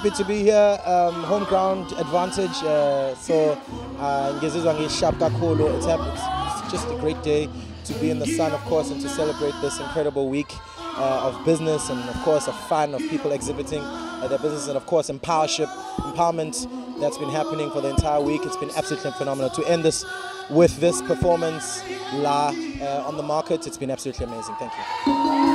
happy to be here. Home ground advantage. So ngizizwa ngisharp kakhulu. It's just a great day to be in the sun, of course, and to celebrate this incredible week of business and, of course, of fun, of people exhibiting their business, and, of course, empowerment that's been happening for the entire week. It's been absolutely phenomenal. To end this with this performance on the market, it's been absolutely amazing. Thank you.